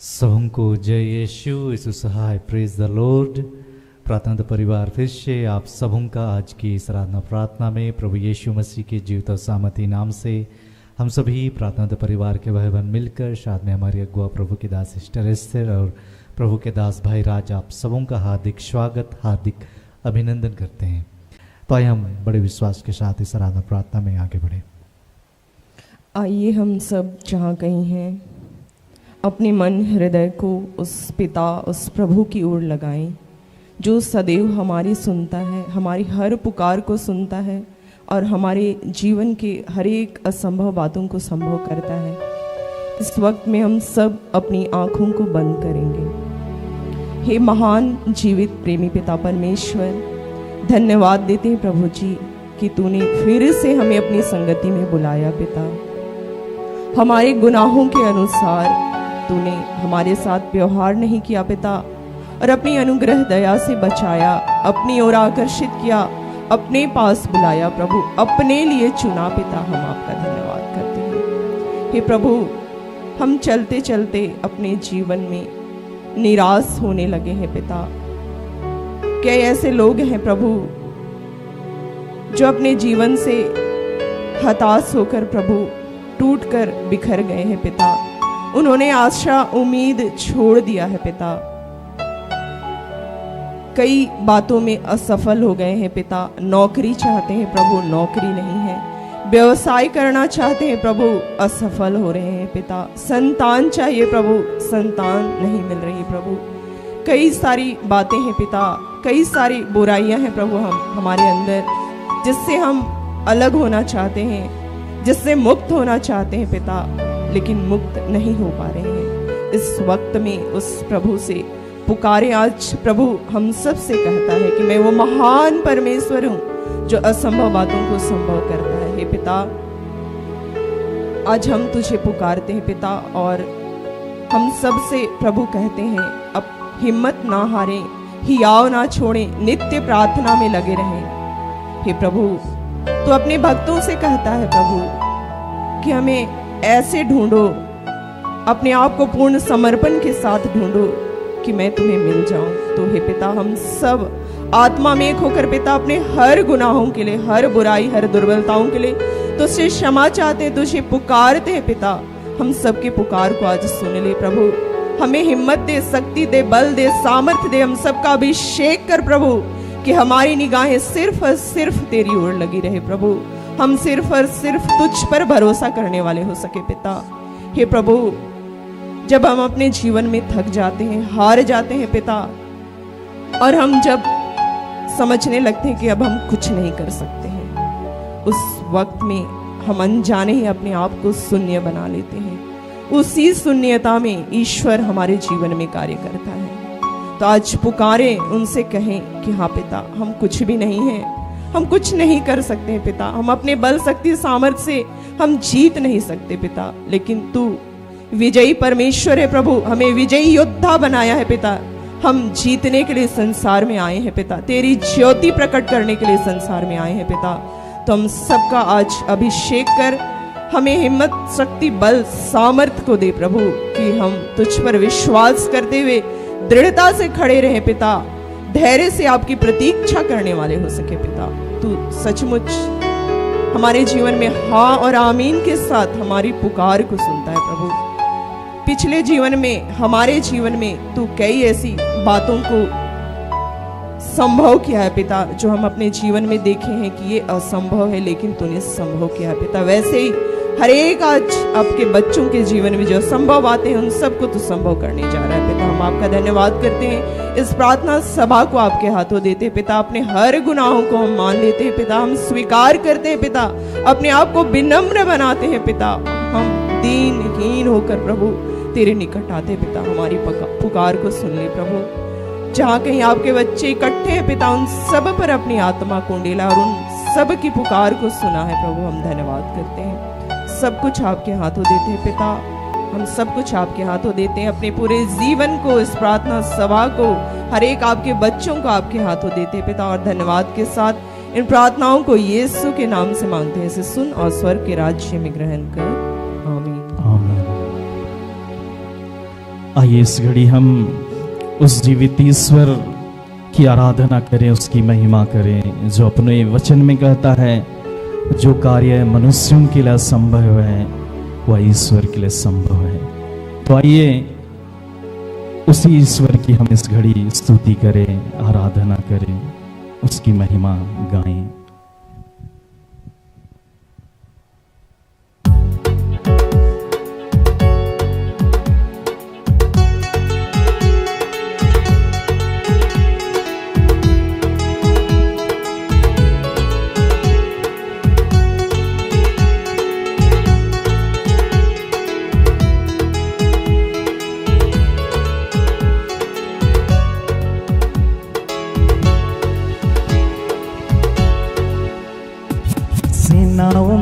सबको जय यीशु सहाय। Praise the lord. प्रार्थना परिवार फिर से आप सबों का आज की इस आराधना प्रार्थना में प्रभु यीशु मसीह के जीवित और सामर्थी नाम से हम सभी प्रार्थना परिवार के भाई बहन मिलकर साथ में हमारे अगुआ प्रभु के दास सिस्टर एस्टर और प्रभु के दास भाई राज आप सबों का हार्दिक स्वागत हार्दिक अभिनंदन करते हैं। तो आइए हम बड़े विश्वास के साथ इस आराधना प्रार्थना में आगे बढ़े। आइए हम सब जहाँ कहीं हैं अपने मन हृदय को उस पिता उस प्रभु की ओर लगाएं जो सदैव हमारी सुनता है, हमारी हर पुकार को सुनता है और हमारे जीवन के हर एक असंभव बातों को संभव करता है। इस वक्त में हम सब अपनी आँखों को बंद करेंगे। हे महान जीवित प्रेमी पिता परमेश्वर, धन्यवाद देते हैं प्रभु जी कि तूने फिर से हमें अपनी संगति में बुलाया। पिता, हमारे गुनाहों के अनुसार तूने हमारे साथ व्यवहार नहीं किया पिता, और अपनी अनुग्रह दया से बचाया, अपनी ओर आकर्षित किया, अपने पास बुलाया प्रभु, अपने लिए चुना। पिता, हम आपका धन्यवाद करते हैं। हे प्रभु, हम चलते चलते अपने जीवन में निराश होने लगे हैं पिता। क्या ऐसे लोग हैं प्रभु जो अपने जीवन से हताश होकर प्रभु टूटकर बिखर गए हैं पिता। उन्होंने आशा उम्मीद छोड़ दिया है पिता। कई बातों में असफल हो गए हैं पिता। नौकरी चाहते हैं प्रभु, नौकरी नहीं है। व्यवसाय करना चाहते हैं प्रभु, असफल हो रहे हैं पिता। संतान चाहिए प्रभु, संतान नहीं मिल रही प्रभु। कई सारी बातें हैं पिता, कई सारी बुराइयां हैं प्रभु हमारे अंदर, जिससे हम अलग होना चाहते हैं, जिससे मुक्त होना चाहते हैं पिता, लेकिन मुक्त नहीं हो पा रहे हैं। इस वक्त में उस प्रभु से पुकारे। आज प्रभु हम सब से कहता है कि मैं वो महान परमेश्वर हूँ जो असंभव बातों को संभव करता है। हे पिता, आज हम तुझे पुकारते हैं पिता, और हम सब से प्रभु कहते हैं अब हिम्मत ना हारें, हियाव ना छोड़ें, नित्य प्रार्थना में लगे रहें। हे प्रभु, तू अपने भक्तों से कहता है प्रभु कि हमें ऐसे ढूंढो, अपने आप को पूर्ण समर्पण के साथ ढूंढो कि मैं तुम्हें मिल जाऊं। तो हे पिता, हम सब आत्मा में एक होकर पिता अपने हर गुनाहों के लिए, हर बुराई, हर दुर्बलताओं के लिए तुझसे क्षमा चाहते हैं, तुझे पुकारते हैं पिता। हम सबके पुकार को आज सुन ले प्रभु। हमें हिम्मत दे, शक्ति दे, बल दे, सामर्थ्य दे। हम सबका अभिषेक कर प्रभु कि हमारी निगाहें सिर्फ और सिर्फ तेरी ओर लगी रहे प्रभु। हम सिर्फ और सिर्फ तुझ पर भरोसा करने वाले हो सके पिता। हे प्रभु, जब हम अपने जीवन में थक जाते हैं, हार जाते हैं पिता, और हम जब समझने लगते हैं कि अब हम कुछ नहीं कर सकते हैं, उस वक्त में हम अनजाने ही अपने आप को शून्य बना लेते हैं। उसी शून्यता में ईश्वर हमारे जीवन में कार्य करता है। तो आज पुकारे, उनसे कहें कि हाँ पिता, हम कुछ भी नहीं हैं, हम कुछ नहीं कर सकते हैं पिता। हम अपने बल शक्ति सामर्थ्य से हम जीत नहीं सकते पिता, लेकिन तू विजयी परमेश्वर है प्रभु। हमें विजयी योद्धा बनाया है पिता। हम जीतने के लिए संसार में आए हैं पिता, तेरी ज्योति प्रकट करने के लिए संसार में आए हैं पिता। तो हम सबका आज अभिषेक कर, हमें हिम्मत, शक्ति, बल, सामर्थ्य को दे प्रभु कि हम तुझ पर विश्वास करते हुए दृढ़ता से खड़े रहे पिता, धैर्य से आपकी प्रतीक्षा करने वाले हो सके पिता। तू सचमुच हमारे जीवन में हाँ और आमीन के साथ हमारी पुकार को सुनता है प्रभु। पिछले जीवन में, हमारे जीवन में तू कई ऐसी बातों को संभव किया है पिता, जो हम अपने जीवन में देखे हैं कि ये असंभव है, लेकिन तूने संभव किया है पिता। वैसे ही हर एक आज आपके बच्चों के जीवन में जो संभव बातें हैं, उन सबको तू संभव करने जा रहा है पिता। हम आपका धन्यवाद करते हैं। इस प्रार्थना सभा को आपके हाथों देते हैं पिता। अपने हर गुनाहों को हम मान लेते हैं पिता, हम स्वीकार करते हैं पिता, अपने आप को विनम्र बनाते हैं पिता। हम दीनहीन होकर प्रभु तेरे निकट आते हैं पिता। हमारी पुकार को सुन ले प्रभु। जहाँ कहीं आपके बच्चे इकट्ठे हैं पिता, उन सब पर अपनी आत्मा को उंडेला और उन सब की पुकार को सुना है प्रभु। हम धन्यवाद करते हैं। सब कुछ आपके हाथों देते हैं पिता। हम सब कुछ आपके हाथों देते हैं। अपने पूरे जीवन को, इस प्रार्थना सभा को, हर एक आपके बच्चों को आपके हाथों देते हैं पिता। और धन्यवाद के साथ इन प्रार्थनाओं को यीशु के नाम से मांगते हैं। इसे सुन और स्वर्ग के राज्य में ग्रहण कर। आमीन। आइए इस घड़ी हम उस जीवित ईश्वर की आराधना करें, उसकी महिमा करें, जो अपने वचन में कहता है जो कार्य मनुष्यों के लिए असंभव है वह ईश्वर के लिए संभव है। तो आइए उसी ईश्वर की हम इस घड़ी स्तुति करें, आराधना करें, उसकी महिमा गाएं।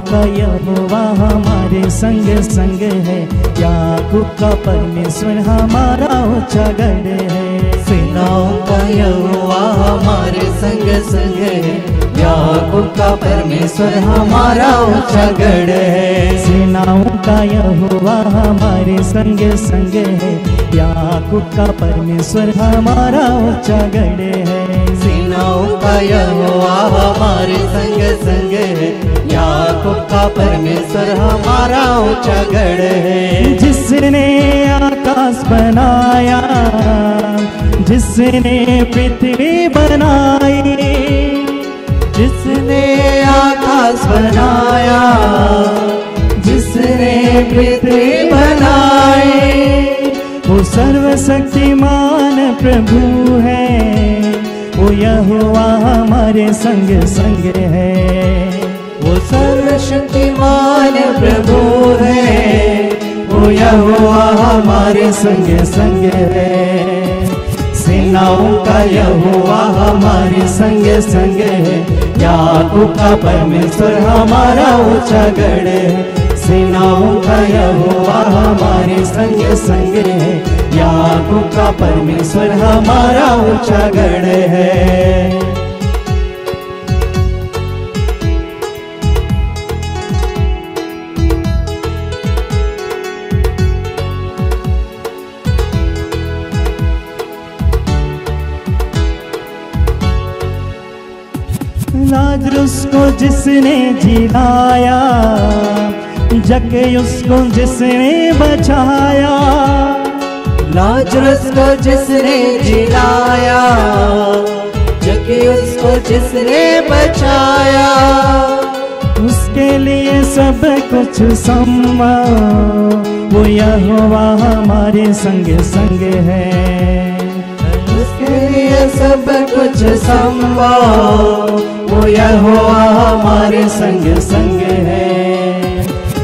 का यहोवा हमारे संग संग है, याकूब का परमेश्वर हमारा ऊंचा गढ़ है। सेनाओं का यहोवा हमारे संग संग है, याकूब का परमेश्वर हमारा ऊंचा गढ़ है। सेनाओं का यहोवा हमारे संग संग है, याकूब का परमेश्वर हमारा ऊंचा गढ़ है। सेनाओं का यहोवा हमारे संग संग है, याकूब का परमेश्वर हमारा ऊंचा गढ़ है। जिसने आकाश बनाया, जिसने पृथ्वी बनाई, जिसने आकाश बनाया, जिसने पृथ्वी बनाई, वो सर्वशक्तिमान प्रभु है, वो यहोवा हमारे संग संग है। वो सर्वशक्तिमान प्रभु है, वो यहोवा हमारे संग संग है। सेनाओं का यहोवा हमारे संग संग है, याकूब का परमेश्वर हमारा ऊंचा गढ़ है। सेनाओं का यहोवा हमारे संग संग है, याकूब का परमेश्वर हमारा ऊंचा गढ़ है। लाजरुस को जिसने जिलाया, जक्कैयुस को जिसने बचाया, लाजरुस को जिसने जिलाया, जक्कैयुस को जिसने बचाया, उसके लिए सब कुछ संभव, वो यहोवा हमारे संग संग है। उसके लिए सब कुछ संभव, वो यहोवा हमारे संग संग है।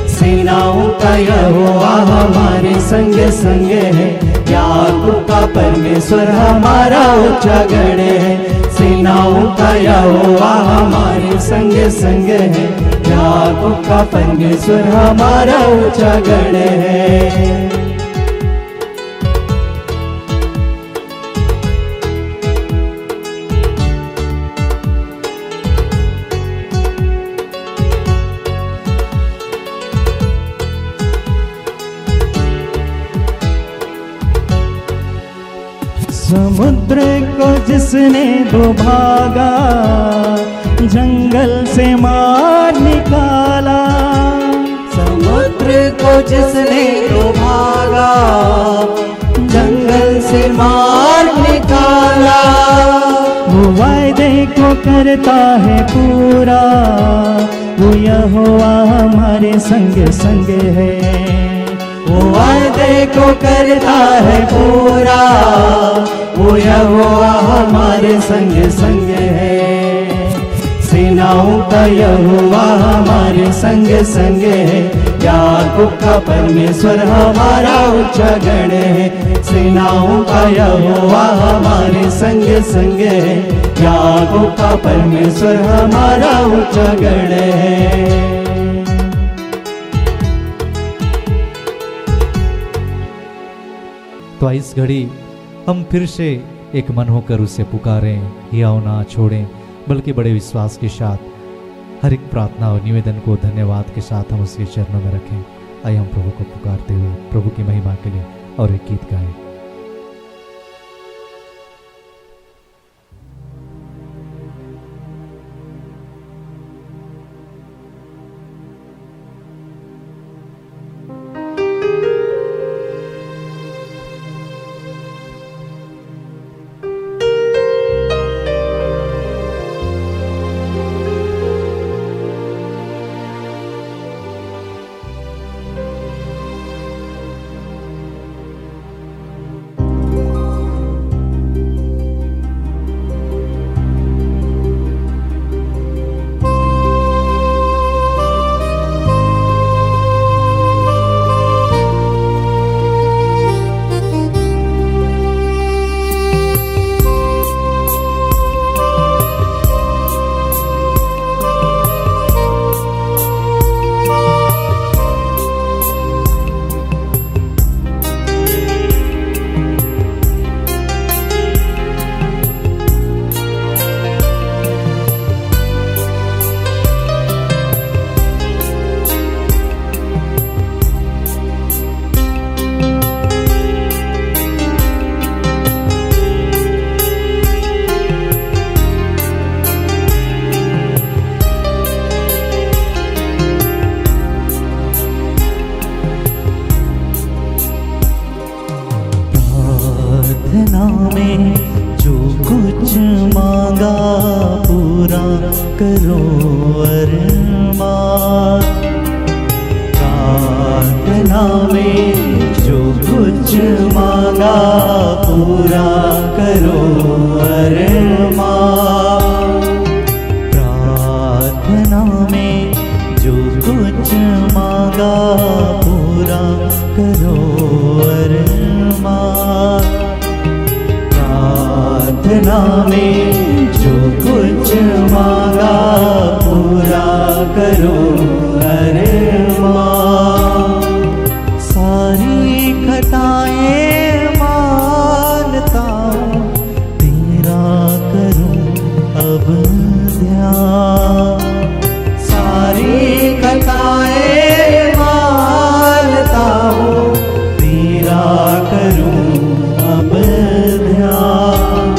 सेनाओं का यहोवा हमारे संग संग है, याकूब का परमेश्वर हमारा ऊंचा गढ़ है। सेनाओं का यहोवा हमारे संग संग है, याकूब का परमेश्वर हमारा ऊंचा गढ़ है। समुद्र को जिसने डुबागा, जंगल से मार निकाला, समुद्र को जिसने डुबागा, जंगल से मार निकाला, वो वायदे को करता है पूरा, वो यहोवा हमारे संग संग है। वो वायदे को करता है पूरा, वो यहोवा हमारे संग संग है। सेनाओं का यहोवा हमारे संग संग है, याकूब का परमेश्वर हमारा ऊंचा गढ़ है। सेनाओं का यहोवा हमारे संग संग है, याकूब का परमेश्वर हमारा ऊंचा गढ़ है। तो इस घड़ी हम फिर से एक मन होकर उसे पुकारें, हियाव ना छोड़ें, बल्कि बड़े विश्वास के साथ हर एक प्रार्थना और निवेदन को धन्यवाद के साथ हम उसके चरणों में रखें। आइए हम प्रभु को पुकारते हुए प्रभु की महिमा के लिए और एक गीत गाएं। प्रार्थना में जो कुछ मांगा पूरा करो अरमान। प्रार्थना में जो कुछ मांगा पूरा करो अरमान। प्रार्थना में जो कुछ मांगा पूरा करो अरमान। प्रार्थना में जो कुछ मांगा पूरा करो अरमान। सारी खताएं मानता हूँ तेरा करूँ अब ध्यान। सारी खताएं मानता हूँ तेरा करूँ अब ध्यान।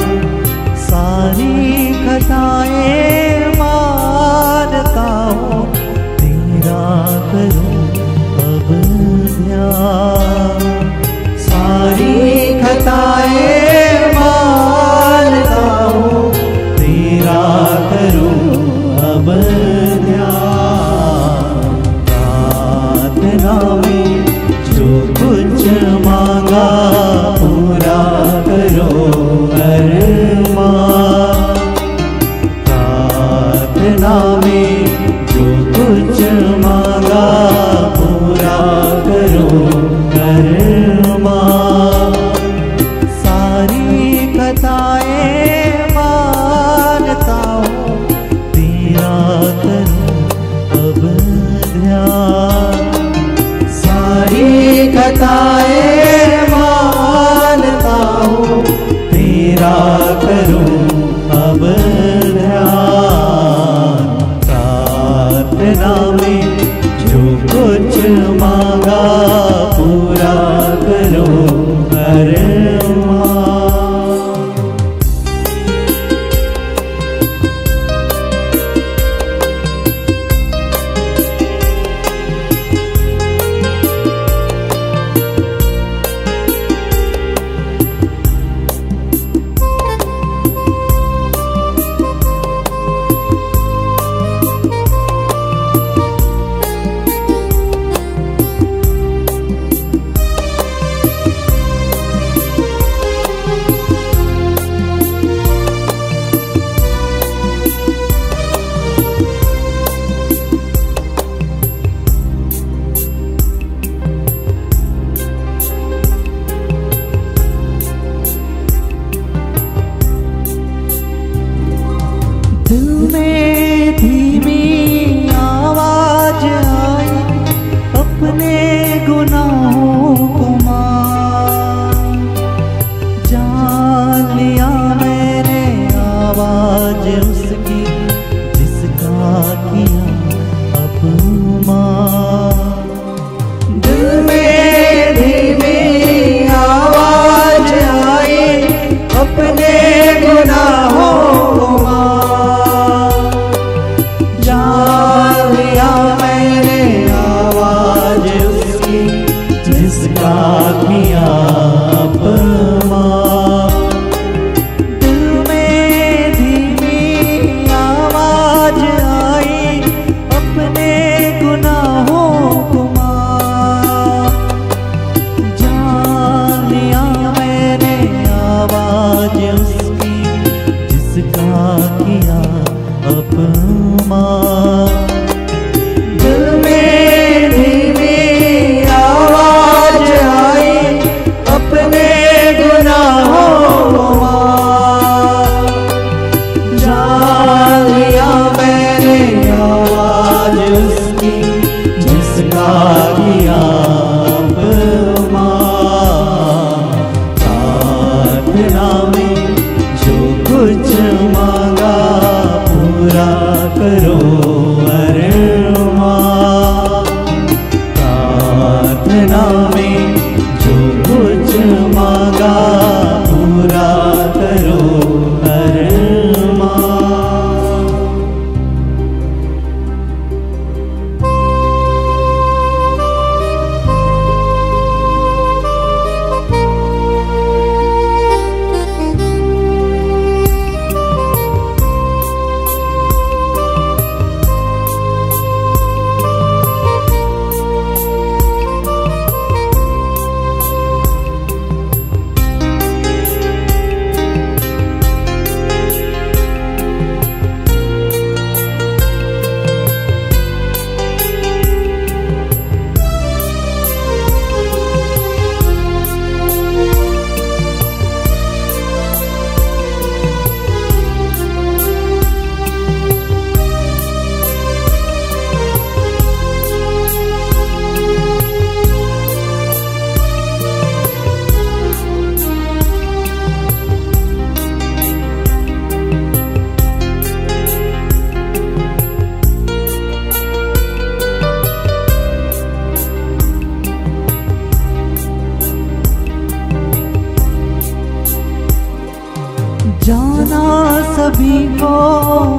जाना सभी को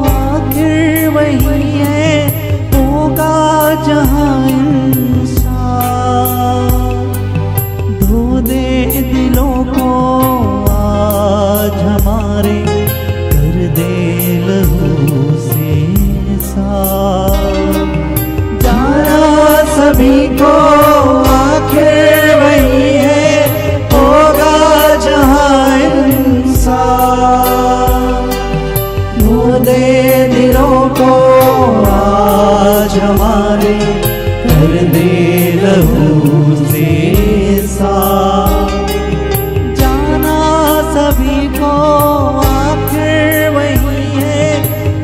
आखिर वही है, होगा जहाँ इंसान। धो दे दिलों को आज हमारे, कर दे लहू से साफ। जाना सभी को आखिर वही है, होगा जहाँ इंसान। धो दे दिलों को आज हमारे, कर दे लहू से साफ। जाना सभी को आखिर वही है,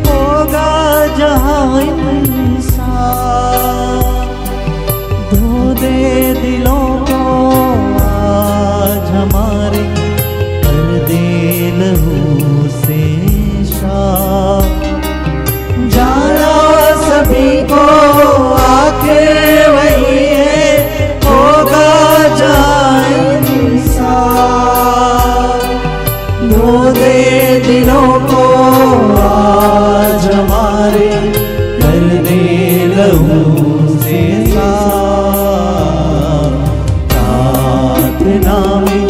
होगा जहाँ इंसान। धो दे दिलों को आज हमारे, कर दे लहू से साफ। जाना सभी को आखिर वही है, होगा जहाँ इंसान। धो दे दिलों को आज हमारे, कर दे लहू से साफ। प्रार्थना में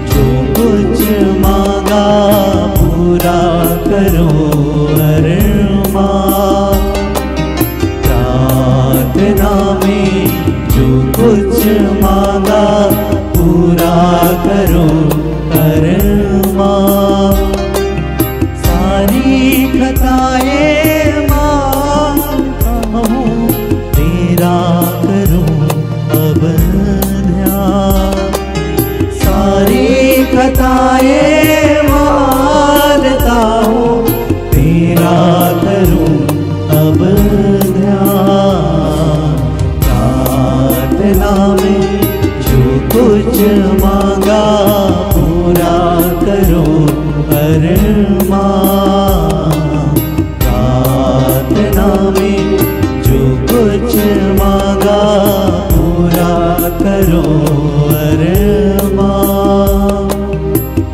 जो कुछ मांगा, पूरा करो अरमान। प्रार्थना में जो कुछ मांगा, पूरा करो अरमान। सारी खताएं मानता हूँ, तेरा करूँ अब ध्यान। सारी खताएं मानता हूँ, तेरा करूँ अब ध्यान। प्रार्थना में जो कुछ मांगा, पूरा करो अरमान। प्रार्थना में जो कुछ मांगा, पूरा करो अरमान।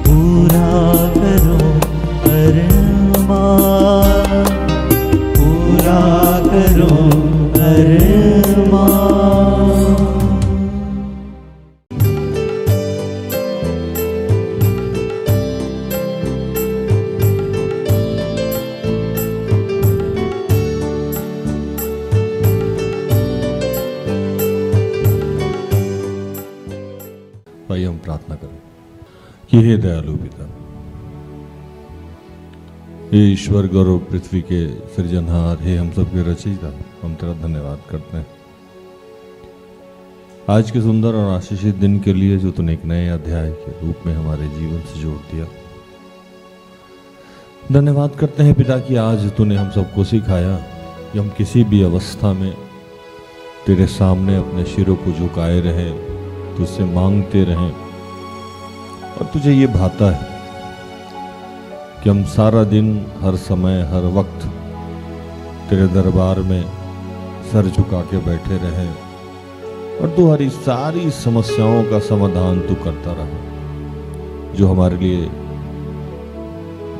पूरा करो अरमान, पूरा करो अरमान। आइए हम प्रार्थना करें कि हे दयालु पिता, हे ईश्वर गौरव पृथ्वी के सृजनहार, हे हम सबके रचयिता, हम तेरा धन्यवाद करते हैं आज के सुंदर और आशीषित दिन के लिए, जो तूने एक नए अध्याय के रूप में हमारे जीवन से जोड़ दिया। धन्यवाद करते हैं पिता कि आज तूने हम सबको सिखाया कि हम किसी भी अवस्था में तेरे सामने अपने सिरों को झुकाए रहें, तुझसे मांगते रहें। और तुझे ये भाता है कि हम सारा दिन, हर समय, हर वक्त तेरे दरबार में सर झुका के बैठे रहें और तू हमारी सारी समस्याओं का समाधान तू करता रहे। जो हमारे लिए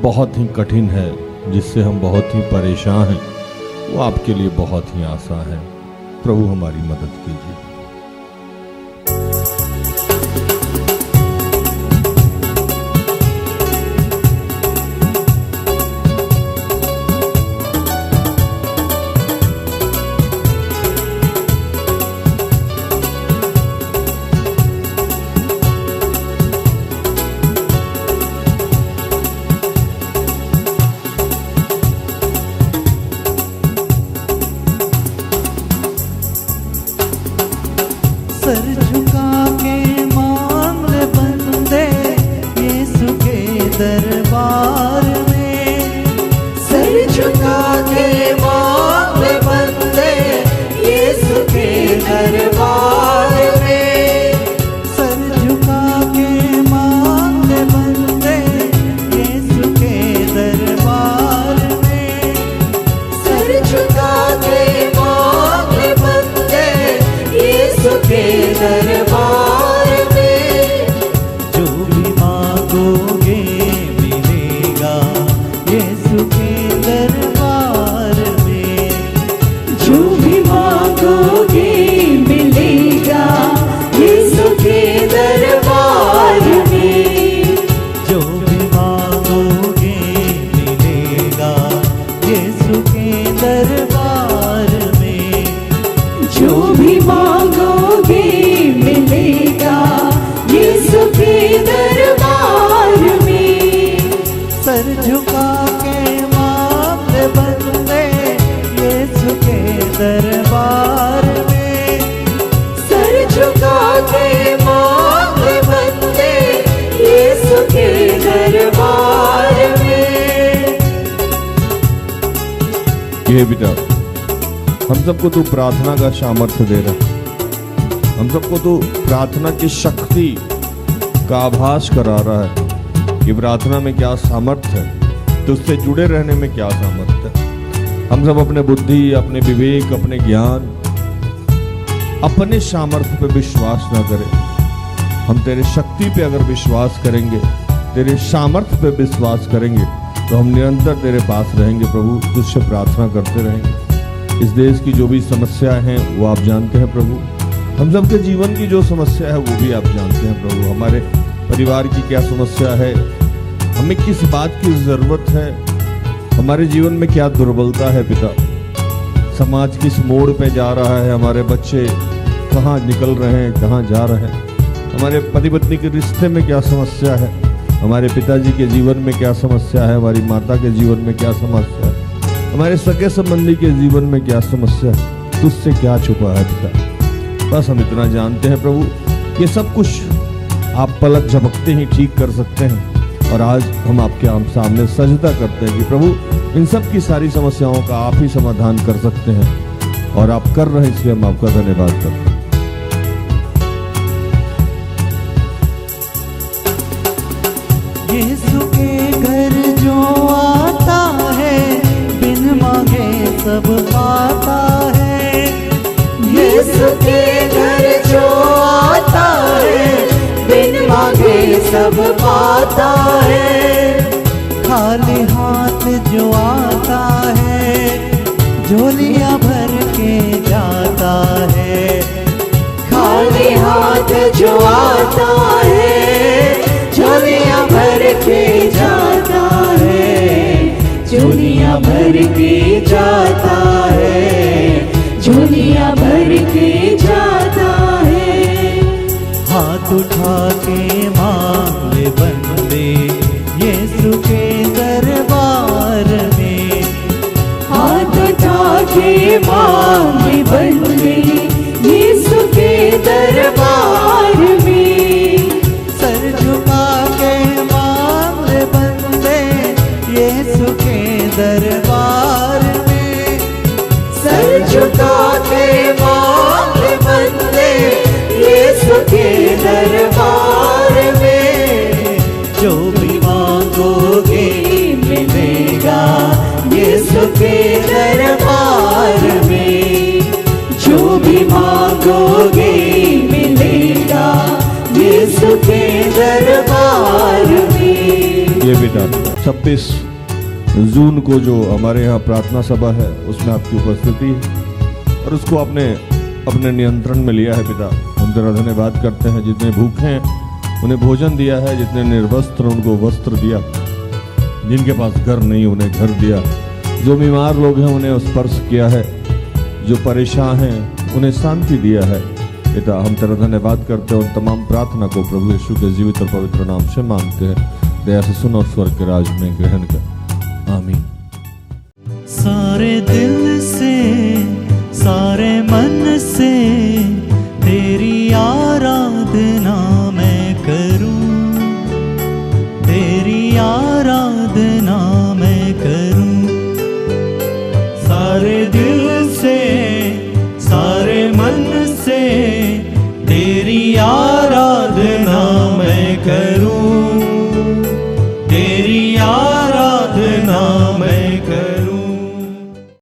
बहुत ही कठिन है, जिससे हम बहुत ही परेशान हैं, वो आपके लिए बहुत ही आसान है। प्रभु हमारी मदद कीजिए। झुका के मांग बंदे यीशु के दरबार में, सर झुका के मांग बंदे यीशु के दरबार में। ये बेटा, हम सबको तू प्रार्थना का सामर्थ्य दे रहा, हम सबको तू प्रार्थना की शक्ति का आभास करा रहा है कि प्रार्थना में क्या सामर्थ्य है, तुझसे जुड़े रहने में क्या सामर्थ्य है। हम सब अपने बुद्धि, अपने विवेक, अपने ज्ञान, अपने सामर्थ्य पे विश्वास ना करें। हम तेरे शक्ति पे अगर विश्वास करेंगे, तेरे सामर्थ्य पे विश्वास करेंगे, तो हम निरंतर तेरे पास रहेंगे प्रभु, तुझसे प्रार्थना करते रहेंगे। इस देश की जो भी समस्याएं हैं वो आप जानते हैं प्रभु, हम सबके जीवन की जो समस्या है वो भी आप जानते हैं प्रभु। हमारे परिवार की क्या समस्या है, हमें किस बात की जरूरत है, हमारे जीवन में क्या दुर्बलता है पिता, समाज किस मोड़ पे जा रहा है, हमारे बच्चे कहाँ निकल रहे हैं, कहाँ जा रहे हैं, हमारे पति पत्नी के रिश्ते में क्या समस्या है, हमारे पिताजी के जीवन में क्या समस्या है, हमारी माता के जीवन में क्या समस्या है, हमारे सगे संबंधी के जीवन में क्या समस्या है, तुझसे क्या छुपा है पिता। बस हम इतना जानते हैं प्रभु, ये सब कुछ आप पलक झपकते ही ठीक कर सकते हैं। और आज हम आपके सामने सजदा करते हैं कि प्रभु इन सब की सारी समस्याओं का आप ही समाधान कर सकते हैं, और आप कर रहे हैं, इसलिए हम आपका धन्यवाद करते हैं। यीशु के घर जो आता है बिन मांगे सब पाता है, यीशु के घर जो आता है बिन मांगे सब पाता है। खाली हाथ जो आता है झोलियां भर के जाता है, खाली हाथ जो आता है झोलियां भर के जाता है, झोलियां भर के जाता है, झोलियां भर के जाता है। हाथ उठा के मांग ले बंदे यीशु के दरबार में, हाथ उठा के मांग बंदे यीशु के दरबार में, सर झुका के मांग ले बंदे यीशु के दरबार में, सर झुका के मांग बंदे यीशु के दरबार में। जो भी मांगोगे मिलेगा यीशु के दरबार में, जो भी मांगोगे मिलेगा यीशु के दरबार में। ये बेटा 26 जून को जो हमारे यहाँ प्रार्थना सभा है उसमें आपकी उपस्थिति है, और उसको आपने अपने नियंत्रण में लिया है पिता। हम तेरा धन्यवाद करते हैं, जितने भूखे हैं उन्हें भोजन दिया है, जितने निर्वस्त्र उनको वस्त्र दिया, जिनके पास घर नहीं उन्हें घर दिया, जो बीमार लोग हैं उन्हें स्पर्श किया है, जो परेशान हैं उन्हें शांति दिया है पिता। हम तेरा धन्यवाद करते हैं, और तमाम प्रार्थना को प्रभु यीशु के जीवित और पवित्र नाम से मांगते हैं। दया से सुन और स्वर्ग के राज में ग्रहण कर, आमीन। सारे दिल से सारे मन से तेरी आराधना मैं करूं, तेरी आराधना मैं करूं। सारे दिल से सारे मन से तेरी आराधना मैं करूं,